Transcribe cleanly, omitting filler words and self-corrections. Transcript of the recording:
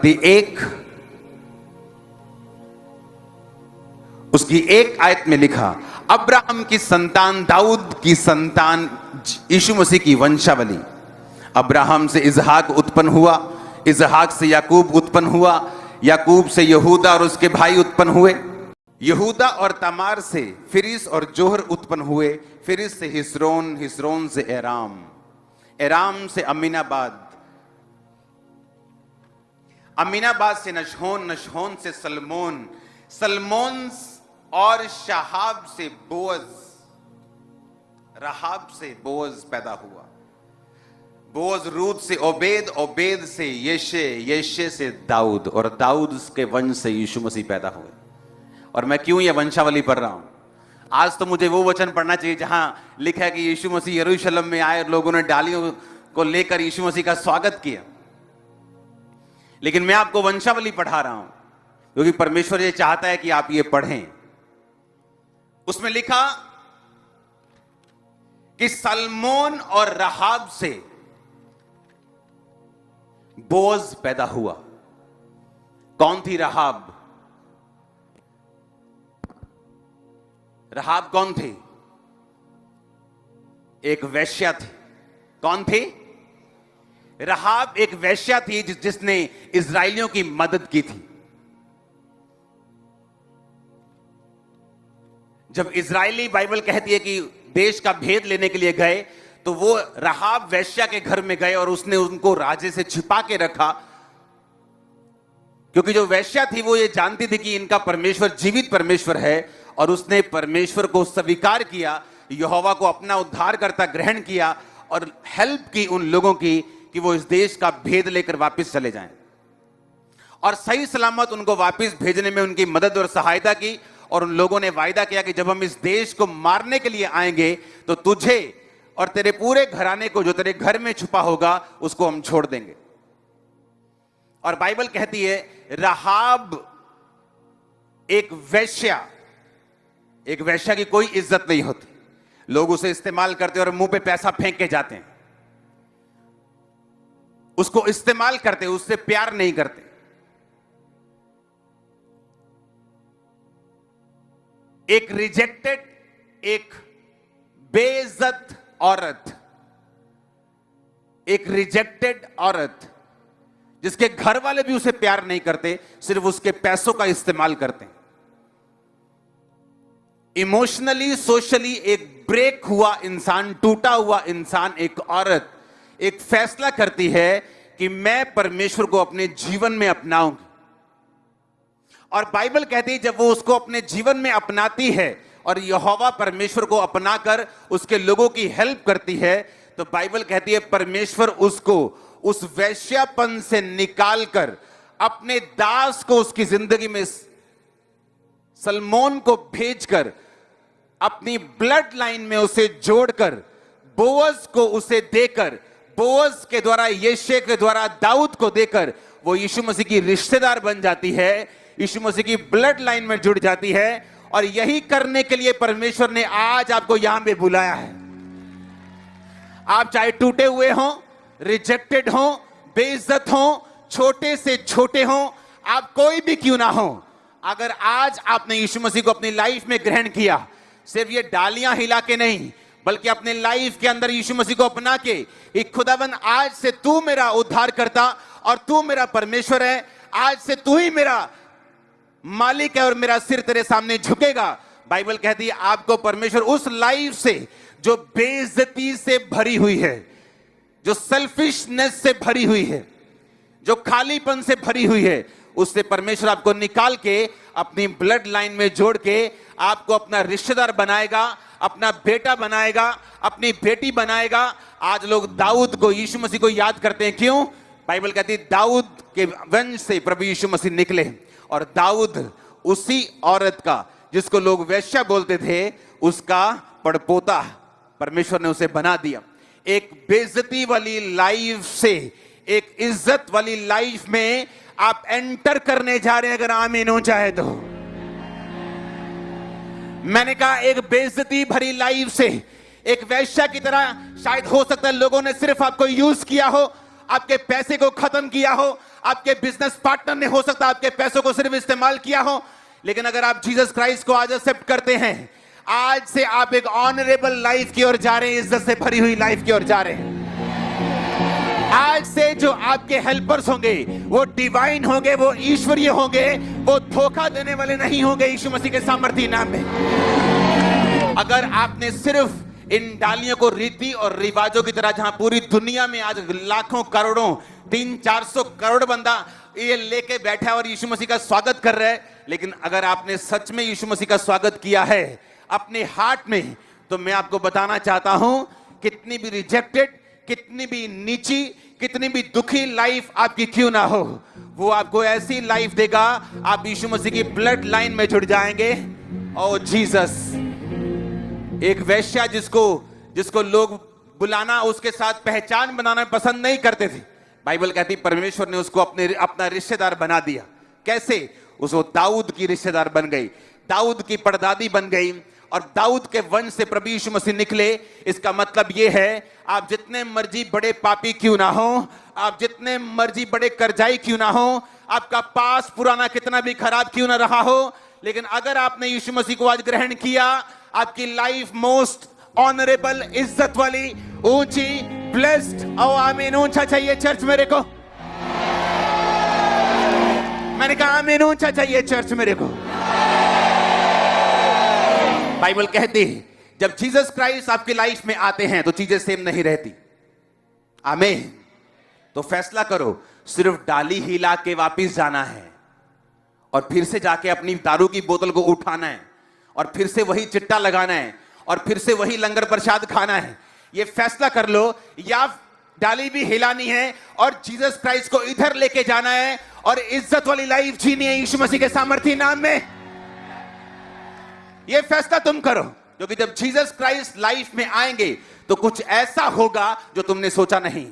उत्पत्ति 1 उसकी 1 आयत में लिखा, अब्राहम की संतान, दाऊद की संतान, यीशु मसीह की वंशावली। अब्राहम से इजहाक उत्पन्न हुआ, इजहाक से याकूब उत्पन्न हुआ, याकूब से यहूदा और उसके भाई उत्पन्न हुए, यहूदा और तमार से फिरिस और जोहर उत्पन्न हुए, फिरिस से हिस्रोन, हिस्रोन से एराम, एराम से अमीनाबाद, अमीनाबाद से नशहोन, नशहोन से सलमोन, सलमोन और शहाब से बोअज, रहाब से बोअज पैदा हुआ, बोअज रूत से ओबेद, ओबेद से यशे, यशे से दाऊद, और दाऊद के वंश से यीशु मसीह पैदा हुए। और मैं क्यों ये वंशावली पढ़ रहा हूं? आज तो मुझे वो वचन पढ़ना चाहिए जहां लिखा है कि यीशु मसीह यरूशलेम में आए और लोगों ने डालियों को लेकर यीशु मसीह का स्वागत किया, लेकिन मैं आपको वंशावली पढ़ा रहा हूं क्योंकि परमेश्वर ये चाहता है कि आप ये पढ़ें। उसमें लिखा कि सलमोन और रहाब से बोअज पैदा हुआ। कौन थी रहाब? रहाब कौन थी? एक वेश्या थी। कौन थी? रहाब एक वेश्या थी जिसने इजरायलियों की मदद की थी। जब इजरायली, बाइबल कहती है कि देश का भेद लेने के लिए गए, तो वो रहाब वेश्या के घर में गए और उसने उनको राजे से छिपा के रखा, क्योंकि जो वेश्या थी वो ये जानती थी कि इनका परमेश्वर जीवित परमेश्वर है, और उसने परमेश्वर को स्वीकार किया, यहोवा को अपना उद्धारकर्ता ग्रहण किया और हेल्प की उन लोगों की कि वो इस देश का भेद लेकर वापस चले जाएं, और सही सलामत उनको वापस भेजने में उनकी मदद और सहायता की। और उन लोगों ने वायदा किया कि जब हम इस देश को मारने के लिए आएंगे तो तुझे और तेरे पूरे घराने को, जो तेरे घर में छुपा होगा, उसको हम छोड़ देंगे। और बाइबल कहती है रहाब एक वेश्या, एक वेश्या की कोई इज्जत नहीं होती, लोग उसे इस्तेमाल करते और मुंह पे पैसा फेंक के जाते हैं, उसको इस्तेमाल करते, उससे प्यार नहीं करते। एक रिजेक्टेड, एक बेइज्जत औरत, एक रिजेक्टेड औरत जिसके घर वाले भी उसे प्यार नहीं करते, सिर्फ उसके पैसों का इस्तेमाल करते हैं। इमोशनली, सोशली एक ब्रेक हुआ इंसान, टूटा हुआ इंसान, एक औरत एक फैसला करती है कि मैं परमेश्वर को अपने जीवन में अपनाऊंगी। और बाइबल कहती है जब वो उसको अपने जीवन में अपनाती है और यहोवा परमेश्वर को अपनाकर उसके लोगों की हेल्प करती है, तो बाइबल कहती है परमेश्वर उसको उस वैश्यापन से निकालकर अपने दास को उसकी जिंदगी में, सलमोन को भेजकर, अपनी ब्लड लाइन में उसे जोड़कर, बोअज को उसे देकर, बोअज के द्वारा, यिशै के द्वारा दाऊद को देकर वो यीशु मसीह की रिश्तेदार बन जाती है, यीशु मसीह की ब्लड लाइन में जुड़ जाती है। और यही करने के लिए परमेश्वर ने आज आपको यहां पे बुलाया है। आप चाहे टूटे हुए हो, रिजेक्टेड हो, बेइज्जत हो, छोटे से छोटे हो, आप कोई भी क्यों ना हो, अगर आज आपने यीशु मसीह को अपनी लाइफ में ग्रहण किया, सिर्फ ये डालियां हिला के नहीं, बल्कि अपने लाइफ के अंदर यीशु मसीह को अपना के, एक खुदावन आज से तू मेरा उद्धार करता और तू मेरा परमेश्वर है, आज से तू ही मेरा मालिक है और मेरा सिर तेरे सामने झुकेगा। बाइबल कहती है आपको परमेश्वर उस लाइफ से जो बेइज्जती से भरी हुई है, जो सेल्फिशनेस से भरी हुई है, जो खालीपन से भरी हुई है, उससे परमेश्वर आपको निकाल के अपनी ब्लड लाइन में जोड़ के आपको अपना रिश्तेदार बनाएगा, अपना बेटा बनाएगा, अपनी बेटी बनाएगा। आज लोग दाऊद को, यीशु मसीह को याद करते हैं, क्यों? बाइबल कहती है दाऊद के वंश से प्रभु यीशु मसीह निकले, और दाऊद उसी औरत का जिसको लोग वेश्या बोलते थे, उसका पड़पोता परमेश्वर ने उसे बना दिया। एक बेइज्जती वाली लाइफ से एक इज्जत वाली लाइफ में आप एंटर करने जा रहे हैं। अगर आमीन हो चाहे तो। मैंने कहा एक बेइज्जती भरी लाइफ से, एक वेश्या की तरह शायद हो सकता है लोगों ने सिर्फ आपको यूज किया हो, आपके पैसे को खत्म किया हो, आपके बिजनेस पार्टनर ने, हो सकता है आपके पैसों को सिर्फ इस्तेमाल किया हो, लेकिन अगर आप जीसस क्राइस्ट को आज एक्सेप्ट करते हैं, आज से आप एक ऑनरेबल लाइफ की ओर जा रहे हैं, इज्जत से भरी हुई लाइफ की ओर जा रहे हैं। आज से जो आपके हेल्पर्स होंगे वो डिवाइन होंगे, वो ईश्वरीय होंगे, वो धोखा देने वाले नहीं होंगे यीशु मसीह के सामर्थ्य नाम में। अगर आपने सिर्फ इन डालियों को रीति और रिवाजों की तरह, जहां पूरी दुनिया में आज लाखों करोड़ों 300-400 करोड़ बंदा ये लेके बैठा है और यीशु मसीह का स्वागत कर रहा है, लेकिन अगर आपने सच में यीशु मसीह का स्वागत किया है अपने हार्ट में, तो मैं आपको बताना चाहता हूं, कितनी भी रिजेक्टेड, कितनी भी नीची, कितनी भी दुखी लाइफ आपकी क्यों ना हो, वो आपको ऐसी लाइफ देगा, आप यीशु मसीह की ब्लड लाइन में जुड़ जाएंगे। ओ जीसस, एक वेश्या जिसको लोग बुलाना, उसके साथ पहचान बनाना पसंद नहीं करते थे, बाइबल कहती परमेश्वर ने उसको अपना रिश्तेदार बना दिया। कैसे? उसको दाऊद की रिश्तेदार बन गई, दाऊद की परदादी बन गई, और दाऊद के वंश से प्रभु यीशु मसीह निकले। इसका मतलब यह है, आप जितने मर्जी बड़े पापी क्यों ना हो, आप जितने मर्जी बड़े कर्जाई क्यों ना हो, आपका पास पुराना कितना भी खराब क्यों ना रहा हो, लेकिन अगर आपने यीशु मसीह को आज ग्रहण किया, आपकी लाइफ मोस्ट ऑनरेबल, इज्जत वाली, ऊंची, ब्लेस्ड। ओ आमीन, ऊंचा चाहिए चर्च मेरे को। मैंने कहा आमीन, ऊंचा चाहिए चर्च मेरे को। बाइबल कहती है जब जीसस क्राइस्ट आपकी लाइफ में आते हैं तो चीजें सेम नहीं रहती। आमीन। तो फैसला करो, सिर्फ डाली हिला के वापस जाना है और फिर से जाके अपनी दारू की बोतल को उठाना है और फिर से वही चिट्टा लगाना है और फिर से वही लंगर प्रसाद खाना है। ये फैसला कर लो, या डाली भी हिलानी है और जीसस क्राइस्ट को इधर लेके जाना है और इज्जत वाली लाइफ जीनी है यीशु मसीह के सामर्थ्य नाम में। ये फैसला तुम करो, क्योंकि जब जीसस क्राइस्ट लाइफ में आएंगे तो कुछ ऐसा होगा जो तुमने सोचा नहीं।